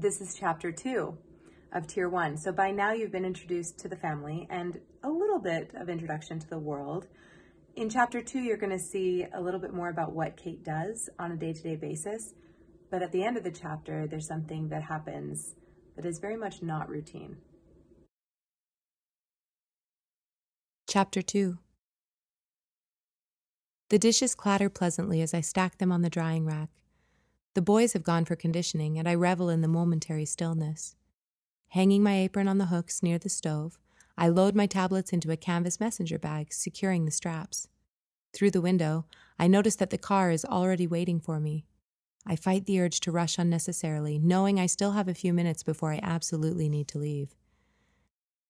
This is chapter 2 of Tier 1. So by now you've been introduced to the family and a little bit of introduction to the world. In chapter 2, you're going to see a little bit more about what Kate does on a day-to-day basis. But at the end of the chapter, there's something that happens that is very much not routine. Chapter 2. The dishes clatter pleasantly as I stack them on the drying rack. The boys have gone for conditioning, and I revel in the momentary stillness. Hanging my apron on the hooks near the stove, I load my tablets into a canvas messenger bag, securing the straps. Through the window, I notice that the car is already waiting for me. I fight the urge to rush unnecessarily, knowing I still have a few minutes before I absolutely need to leave.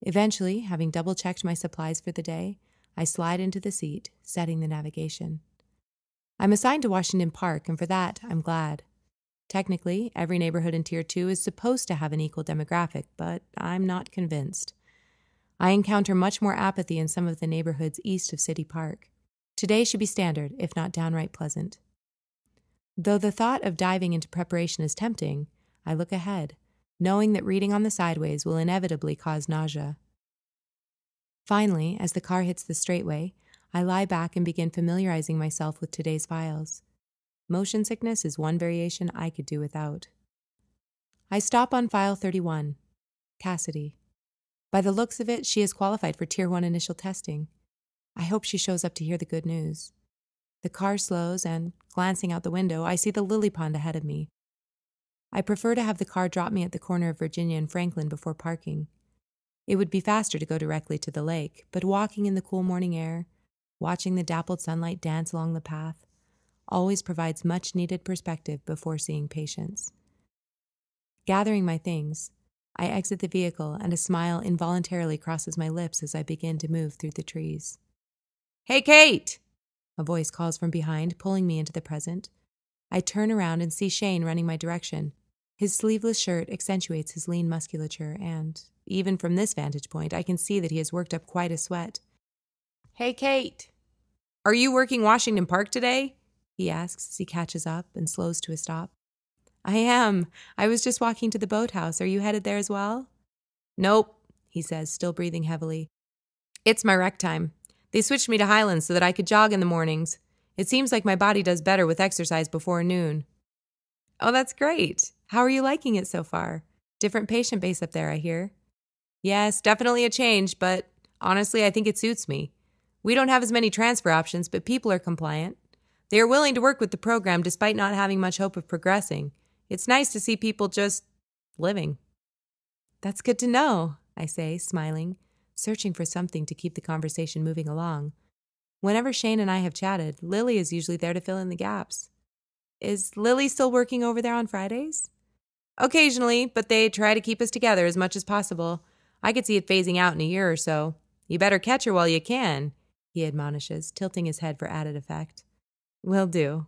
Eventually, having double-checked my supplies for the day, I slide into the seat, setting the navigation. I'm assigned to Washington Park, and for that, I'm glad. Technically, every neighborhood in Tier 2 is supposed to have an equal demographic, but I'm not convinced. I encounter much more apathy in some of the neighborhoods east of City Park. Today should be standard, if not downright pleasant. Though the thought of diving into preparation is tempting, I look ahead, knowing that reading on the sideways will inevitably cause nausea. Finally, as the car hits the straightway, I lie back and begin familiarizing myself with today's files. Motion sickness is one variation I could do without. I stop on file 31, Cassidy. By the looks of it, she is qualified for Tier 1 initial testing. I hope she shows up to hear the good news. The car slows and, glancing out the window, I see the lily pond ahead of me. I prefer to have the car drop me at the corner of Virginia and Franklin before parking. It would be faster to go directly to the lake, but walking in the cool morning air, watching the dappled sunlight dance along the path, always provides much-needed perspective before seeing patients. Gathering my things, I exit the vehicle and a smile involuntarily crosses my lips as I begin to move through the trees. "Hey, Kate!" A voice calls from behind, pulling me into the present. I turn around and see Shane running my direction. His sleeveless shirt accentuates his lean musculature, and, even from this vantage point, I can see that he has worked up quite a sweat. "Hey, Kate! Are you working Washington Park today?" he asks as he catches up and slows to a stop. "I am. I was just walking to the boathouse. Are you headed there as well?" "Nope," he says, still breathing heavily. "It's my rec time. They switched me to Highlands so that I could jog in the mornings. It seems like my body does better with exercise before noon." "Oh, that's great. How are you liking it so far? Different patient base up there, I hear." "Yes, definitely a change, but honestly, I think it suits me. We don't have as many transfer options, but people are compliant. They are willing to work with the program despite not having much hope of progressing. It's nice to see people just living." "That's good to know," I say, smiling, searching for something to keep the conversation moving along. Whenever Shane and I have chatted, Lily is usually there to fill in the gaps. "Is Lily still working over there on Fridays?" "Occasionally, but they try to keep us together as much as possible. I could see it phasing out in a year or so. You better catch her while you can," he admonishes, tilting his head for added effect. "Will do,"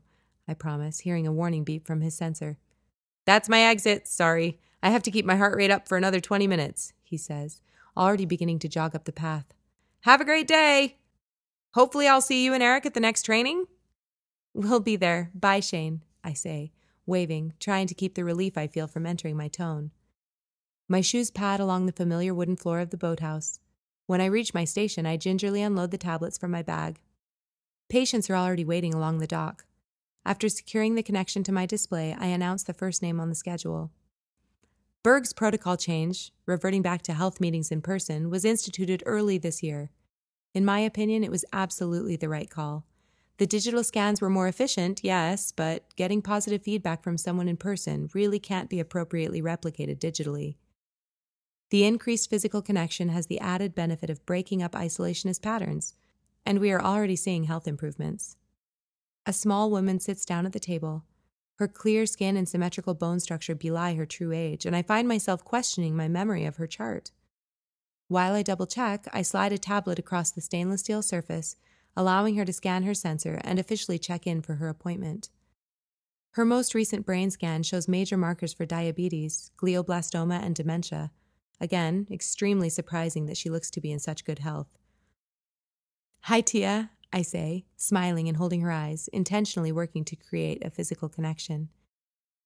I promise, hearing a warning beep from his sensor. "That's my exit, sorry. I have to keep my heart rate up for another 20 minutes, he says, already beginning to jog up the path. "Have a great day! Hopefully I'll see you and Eric at the next training?" "We'll be there. Bye, Shane," I say, waving, trying to keep the relief I feel from entering my tone. My shoes pad along the familiar wooden floor of the boathouse. When I reach my station, I gingerly unload the tablets from my bag. Patients are already waiting along the dock. After securing the connection to my display, I announce the first name on the schedule. Berg's protocol change, reverting back to health meetings in person, was instituted early this year. In my opinion, it was absolutely the right call. The digital scans were more efficient, yes, but getting positive feedback from someone in person really can't be appropriately replicated digitally. The increased physical connection has the added benefit of breaking up isolationist patterns, and we are already seeing health improvements. A small woman sits down at the table. Her clear skin and symmetrical bone structure belie her true age, and I find myself questioning my memory of her chart. While I double-check, I slide a tablet across the stainless steel surface, allowing her to scan her sensor and officially check in for her appointment. Her most recent brain scan shows major markers for diabetes, glioblastoma, and dementia. Again, extremely surprising that she looks to be in such good health. "Hi, Tia," I say, smiling and holding her eyes, intentionally working to create a physical connection.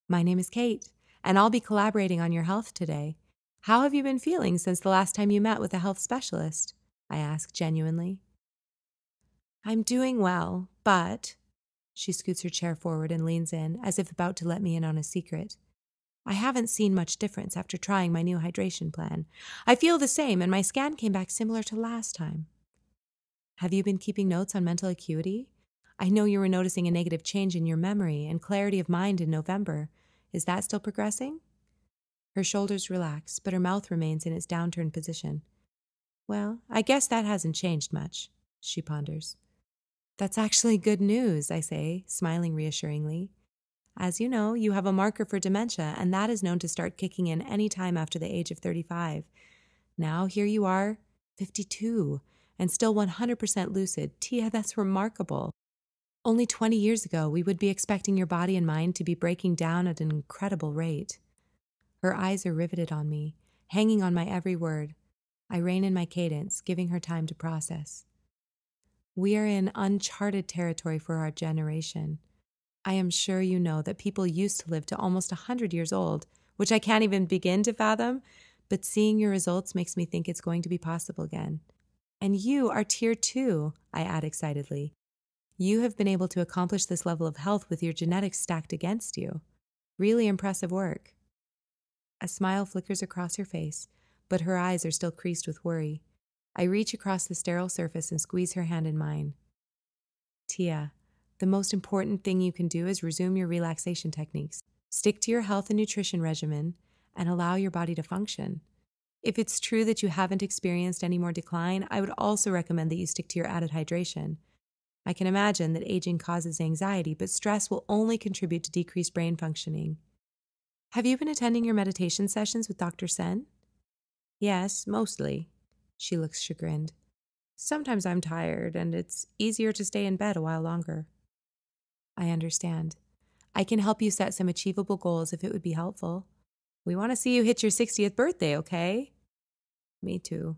"My name is Kate. and I'll be collaborating on your health today. How have you been feeling since the last time you met with a health specialist? I asked genuinely. I'm doing well, but... She scoots her chair forward and leans in, as if about to let me in on a secret. I haven't seen much difference after trying my new hydration plan. I feel the same, and my scan came back similar to last time. Have you been keeping notes on mental acuity? I know you were noticing a negative change in your memory and clarity of mind in November. Is that still progressing? Her shoulders relax, but her mouth remains in its downturned position. Well, I guess that hasn't changed much, she ponders. That's actually good news, I say, smiling reassuringly. As you know, you have a marker for dementia, and that is known to start kicking in any time after the age of 35. Now here you are, 52, and still 100% lucid. Tia, that's remarkable. Only 20 years ago, we would be expecting your body and mind to be breaking down at an incredible rate. Her eyes are riveted on me, hanging on my every word. I rein in my cadence, giving her time to process. We are in uncharted territory for our generation. I am sure you know that people used to live to almost 100 years old, which I can't even begin to fathom, but seeing your results makes me think it's going to be possible again. And you are tier 2, I add excitedly. You have been able to accomplish this level of health with your genetics stacked against you. Really impressive work. A smile flickers across her face, but her eyes are still creased with worry. I reach across the sterile surface and squeeze her hand in mine. Tia, the most important thing you can do is resume your relaxation techniques. Stick to your health and nutrition regimen and allow your body to function. If it's true that you haven't experienced any more decline, I would also recommend that you stick to your added hydration. I can imagine that aging causes anxiety, but stress will only contribute to decreased brain functioning. Have you been attending your meditation sessions with Dr. Sen? Yes, mostly. She looks chagrined. Sometimes I'm tired, and it's easier to stay in bed a while longer. I understand. I can help you set some achievable goals if it would be helpful. We want to see you hit your 60th birthday, okay? Me too.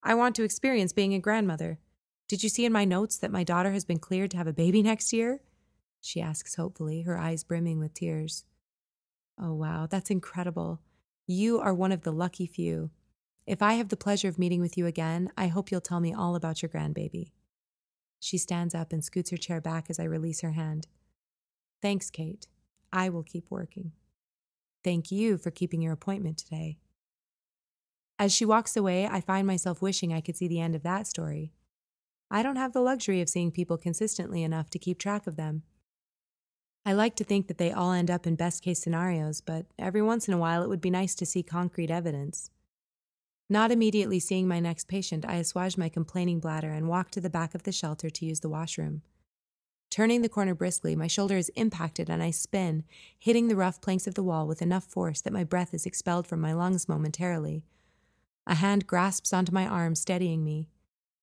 I want to experience being a grandmother. Did you see in my notes that my daughter has been cleared to have a baby next year? She asks hopefully, her eyes brimming with tears. Oh, wow, that's incredible. You are one of the lucky few. If I have the pleasure of meeting with you again, I hope you'll tell me all about your grandbaby. She stands up and scoots her chair back as I release her hand. Thanks, Kate. I will keep working. Thank you for keeping your appointment today. As she walks away, I find myself wishing I could see the end of that story. I don't have the luxury of seeing people consistently enough to keep track of them. I like to think that they all end up in best-case scenarios, but every once in a while it would be nice to see concrete evidence. Not immediately seeing my next patient, I assuage my complaining bladder and walk to the back of the shelter to use the washroom. Turning the corner briskly, my shoulder is impacted and I spin, hitting the rough planks of the wall with enough force that my breath is expelled from my lungs momentarily. A hand grasps onto my arm, steadying me.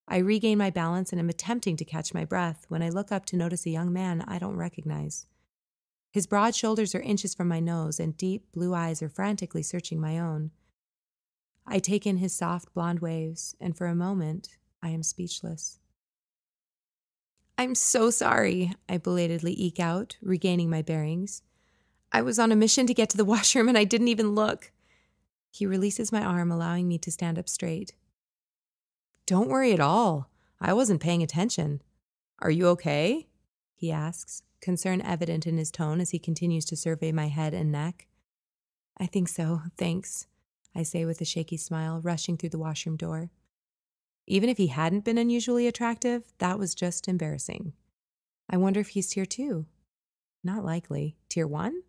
I regain my balance and am attempting to catch my breath when I look up to notice a young man I don't recognize. His broad shoulders are inches from my nose and deep blue eyes are frantically searching my own. I take in his soft blonde waves, and for a moment, I am speechless. I'm so sorry, I belatedly eke out, regaining my bearings. I was on a mission to get to the washroom and I didn't even look. He releases my arm, allowing me to stand up straight. Don't worry at all. I wasn't paying attention. Are you okay? He asks, concern evident in his tone as he continues to survey my head and neck. I think so, thanks, I say with a shaky smile, rushing through the washroom door. Even if he hadn't been unusually attractive, that was just embarrassing. I wonder if he's tier 2. Not likely. Tier 1?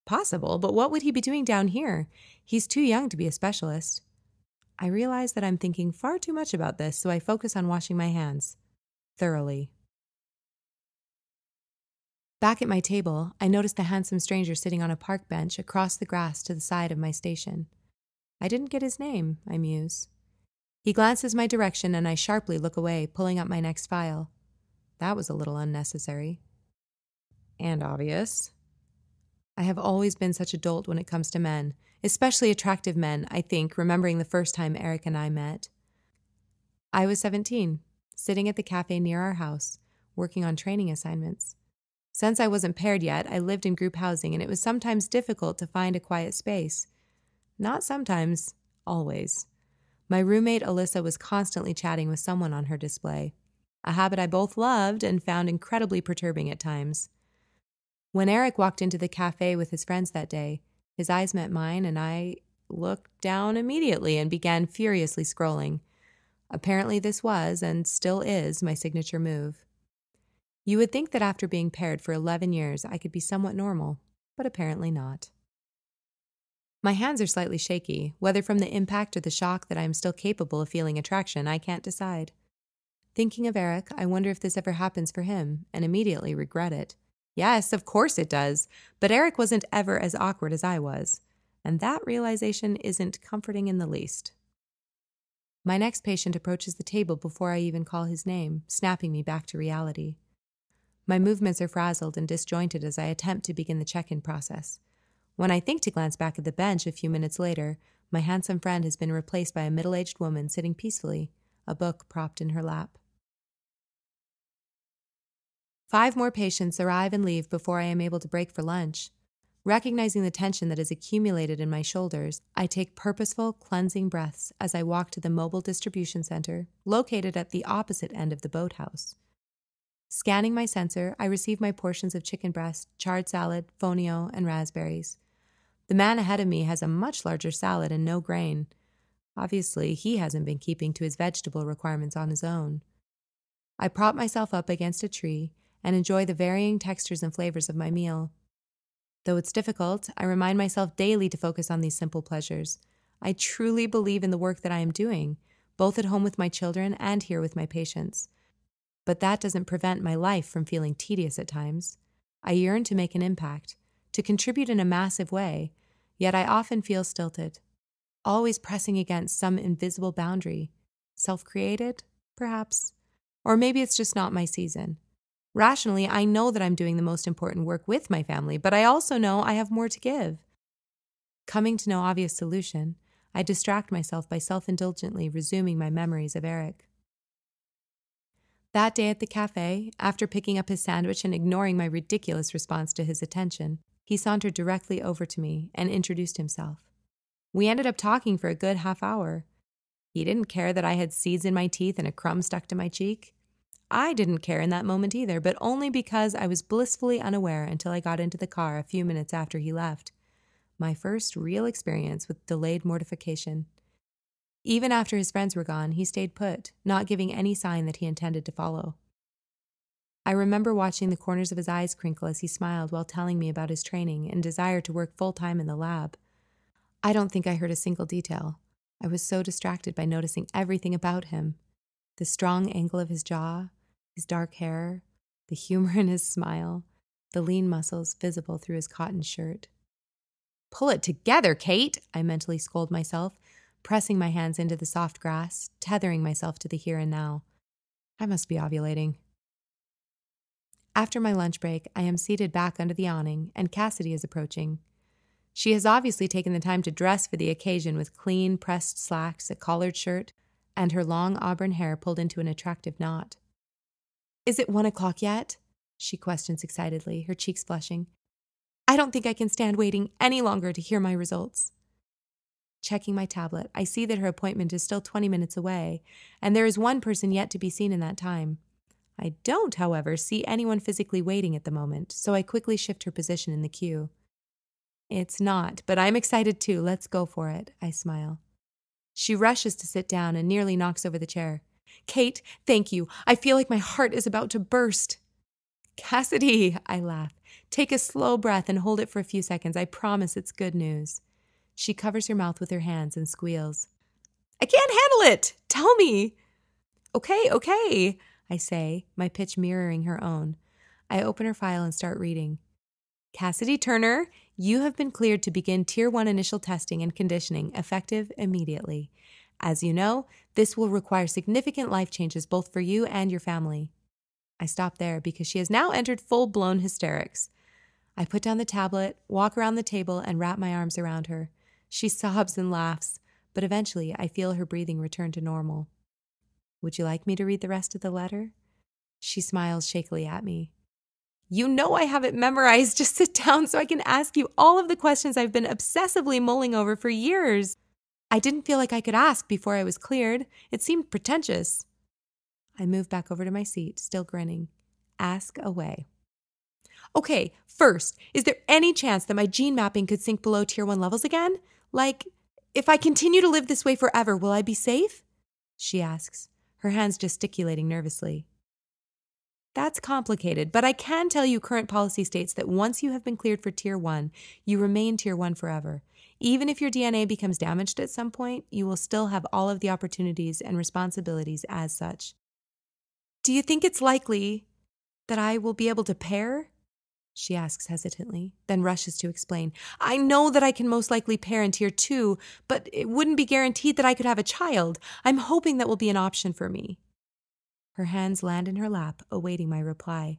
Possible, but what would he be doing down here? He's too young to be a specialist. I realize that I'm thinking far too much about this, so I focus on washing my hands. Thoroughly. Back at my table, I notice the handsome stranger sitting on a park bench across the grass to the side of my station. I didn't get his name, I muse. He glances my direction and I sharply look away, pulling up my next file. That was a little unnecessary. And obvious. I have always been such a dolt when it comes to men, especially attractive men, I think, remembering the first time Eric and I met. I was 17, sitting at the cafe near our house, working on training assignments. Since I wasn't paired yet, I lived in group housing, and it was sometimes difficult to find a quiet space. Not sometimes, always. My roommate Alyssa was constantly chatting with someone on her display, a habit I both loved and found incredibly perturbing at times. When Eric walked into the cafe with his friends that day, his eyes met mine, and I looked down immediately and began furiously scrolling. Apparently this was, and still is, my signature move. You would think that after being paired for 11 years, I could be somewhat normal, but apparently not. My hands are slightly shaky. Whether from the impact or the shock that I am still capable of feeling attraction, I can't decide. Thinking of Eric, I wonder if this ever happens for him, and immediately regret it. Yes, of course it does, but Eric wasn't ever as awkward as I was, and that realization isn't comforting in the least. My next patient approaches the table before I even call his name, snapping me back to reality. My movements are frazzled and disjointed as I attempt to begin the check-in process. When I think to glance back at the bench a few minutes later, my handsome friend has been replaced by a middle-aged woman sitting peacefully, a book propped in her lap. 5 more patients arrive and leave before I am able to break for lunch. Recognizing the tension that has accumulated in my shoulders, I take purposeful, cleansing breaths as I walk to the mobile distribution center, located at the opposite end of the boathouse. Scanning my sensor, I receive my portions of chicken breast, charred salad, fonio, and raspberries. The man ahead of me has a much larger salad and no grain. Obviously, he hasn't been keeping to his vegetable requirements on his own. I prop myself up against a tree and enjoy the varying textures and flavors of my meal. Though it's difficult, I remind myself daily to focus on these simple pleasures. I truly believe in the work that I am doing, both at home with my children and here with my patients. But that doesn't prevent my life from feeling tedious at times. I yearn to make an impact, to contribute in a massive way, yet I often feel stilted, always pressing against some invisible boundary. Self-created, perhaps? Or maybe it's just not my season. Rationally, I know that I'm doing the most important work with my family, but I also know I have more to give. Coming to no obvious solution, I distract myself by self-indulgently resuming my memories of Eric. That day at the cafe, after picking up his sandwich and ignoring my ridiculous response to his attention, he sauntered directly over to me and introduced himself. We ended up talking for a good half hour. He didn't care that I had seeds in my teeth and a crumb stuck to my cheek. I didn't care in that moment either, but only because I was blissfully unaware until I got into the car a few minutes after he left. My first real experience with delayed mortification. Even after his friends were gone, he stayed put, not giving any sign that he intended to follow. I remember watching the corners of his eyes crinkle as he smiled while telling me about his training and desire to work full-time in the lab. I don't think I heard a single detail. I was so distracted by noticing everything about him. The strong angle of his jaw, his dark hair, the humor in his smile, the lean muscles visible through his cotton shirt. "Pull it together, Kate," I mentally scold myself, pressing my hands into the soft grass, tethering myself to the here and now. I must be ovulating. After my lunch break, I am seated back under the awning, and Cassidy is approaching. She has obviously taken the time to dress for the occasion with clean, pressed slacks, a collared shirt, and her long auburn hair pulled into an attractive knot. "Is it 1 o'clock yet?" she questions excitedly, her cheeks flushing. "I don't think I can stand waiting any longer to hear my results." Checking my tablet, I see that her appointment is still 20 minutes away, and there is one person yet to be seen in that time. I don't, however, see anyone physically waiting at the moment, so I quickly shift her position in the queue. "It's not, but I'm excited too. Let's go for it," I smile. She rushes to sit down and nearly knocks over the chair. "Kate, thank you. I feel like my heart is about to burst." "Cassidy," I laugh. "Take a slow breath and hold it for a few seconds. I promise it's good news." She covers her mouth with her hands and squeals. "I can't handle it! Tell me!" Okay, I say, my pitch mirroring her own. I open her file and start reading. "Cassidy Turner, you have been cleared to begin Tier 1 initial testing and conditioning, effective immediately. As you know, this will require significant life changes both for you and your family." I stop there because she has now entered full-blown hysterics. I put down the tablet, walk around the table, and wrap my arms around her. She sobs and laughs, but eventually I feel her breathing return to normal. "Would you like me to read the rest of the letter?" She smiles shakily at me. You know I have it memorized. Just sit down so I can ask you all of the questions I've been obsessively mulling over for years. I didn't feel like I could ask before I was cleared. It seemed pretentious. I moved back over to my seat, still grinning. Ask away. Okay, first, is there any chance that my gene mapping could sink below tier 1 levels again? Like, if I continue to live this way forever, will I be safe? She asks, her hands gesticulating nervously. That's complicated, but I can tell you current policy states that once you have been cleared for tier 1, you remain tier 1 forever. Even if your DNA becomes damaged at some point, you will still have all of the opportunities and responsibilities as such. Do you think it's likely that I will be able to pair? She asks hesitantly, then rushes to explain. I know that I can most likely pair in tier 2, but it wouldn't be guaranteed that I could have a child. I'm hoping that will be an option for me. Her hands land in her lap, awaiting my reply.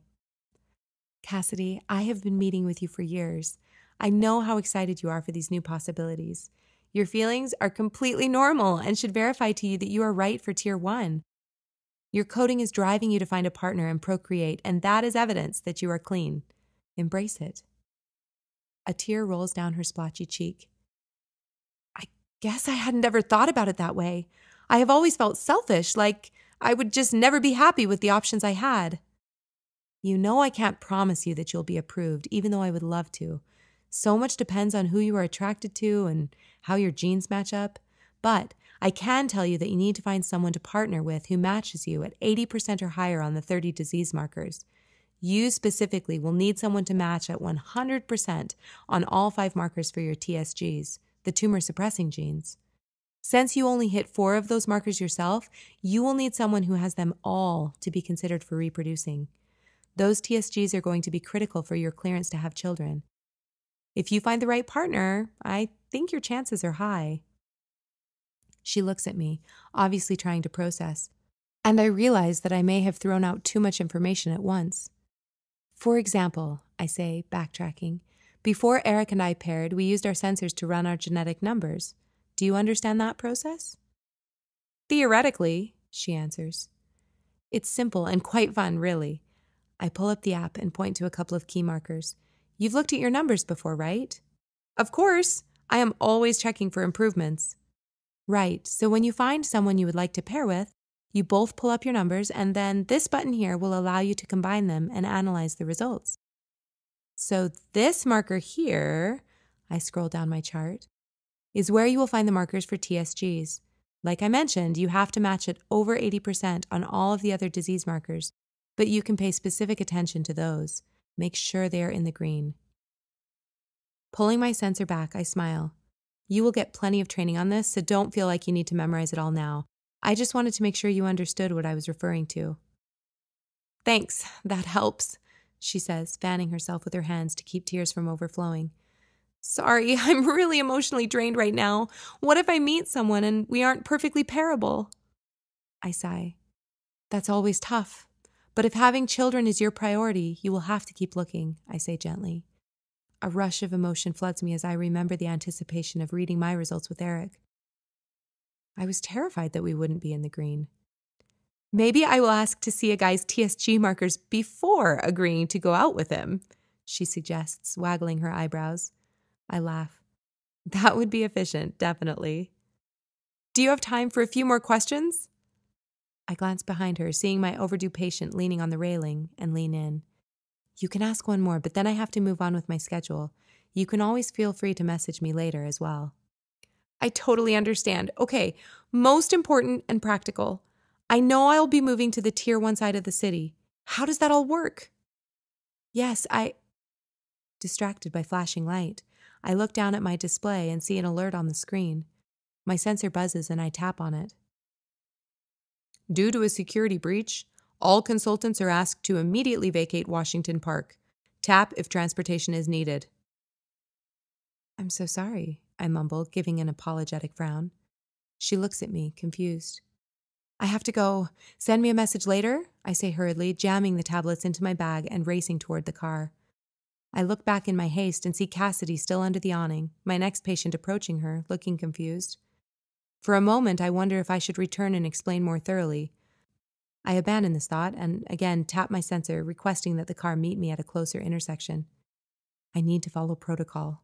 Cassidy, I have been meeting with you for years. I know how excited you are for these new possibilities. Your feelings are completely normal and should verify to you that you are right for tier 1. Your coding is driving you to find a partner and procreate, and that is evidence that you are clean. Embrace it. A tear rolls down her splotchy cheek. I guess I hadn't ever thought about it that way. I have always felt selfish, like I would just never be happy with the options I had. You know I can't promise you that you'll be approved, even though I would love to. So much depends on who you are attracted to and how your genes match up. But I can tell you that you need to find someone to partner with who matches you at 80% or higher on the 30 disease markers. You specifically will need someone to match at 100% on all 5 markers for your TSGs, the tumor-suppressing genes. Since you only hit 4 of those markers yourself, you will need someone who has them all to be considered for reproducing. Those TSGs are going to be critical for your clearance to have children. If you find the right partner, I think your chances are high. She looks at me, obviously trying to process, and I realize that I may have thrown out too much information at once. For example, I say, backtracking, before Eric and I paired, we used our sensors to run our genetic numbers. Do you understand that process? Theoretically, she answers. It's simple and quite fun, really. I pull up the app and point to a couple of key markers. You've looked at your numbers before, right? Of course. I am always checking for improvements. Right, so when you find someone you would like to pair with, you both pull up your numbers, and then this button here will allow you to combine them and analyze the results. So this marker here, I scroll down my chart, is where you will find the markers for TSGs. Like I mentioned, you have to match at over 80% on all of the other disease markers, but you can pay specific attention to those. Make sure they are in the green. Pulling my sensor back, I smile. You will get plenty of training on this, so don't feel like you need to memorize it all now. I just wanted to make sure you understood what I was referring to. Thanks, that helps, she says, fanning herself with her hands to keep tears from overflowing. Sorry, I'm really emotionally drained right now. What if I meet someone and we aren't perfectly pairable? I sigh. That's always tough. But if having children is your priority, you will have to keep looking, I say gently. A rush of emotion floods me as I remember the anticipation of reading my results with Eric. I was terrified that we wouldn't be in the green. Maybe I will ask to see a guy's TSG markers before agreeing to go out with him, she suggests, waggling her eyebrows. I laugh. That would be efficient, definitely. Do you have time for a few more questions? I glance behind her, seeing my overdue patient leaning on the railing, and lean in. You can ask one more, but then I have to move on with my schedule. You can always feel free to message me later as well. I totally understand. Okay, most important and practical. I know I'll be moving to the tier 1 side of the city. How does that all work? Yes, Distracted by flashing light, I look down at my display and see an alert on the screen. My sensor buzzes and I tap on it. Due to a security breach, all consultants are asked to immediately vacate Washington Park. Tap if transportation is needed. I'm so sorry, I mumble, giving an apologetic frown. She looks at me, confused. I have to go. Send me a message later, I say hurriedly, jamming the tablets into my bag and racing toward the car. I look back in my haste and see Cassidy still under the awning, my next patient approaching her, looking confused. For a moment, I wonder if I should return and explain more thoroughly. I abandon this thought and again tap my sensor, requesting that the car meet me at a closer intersection. I need to follow protocol.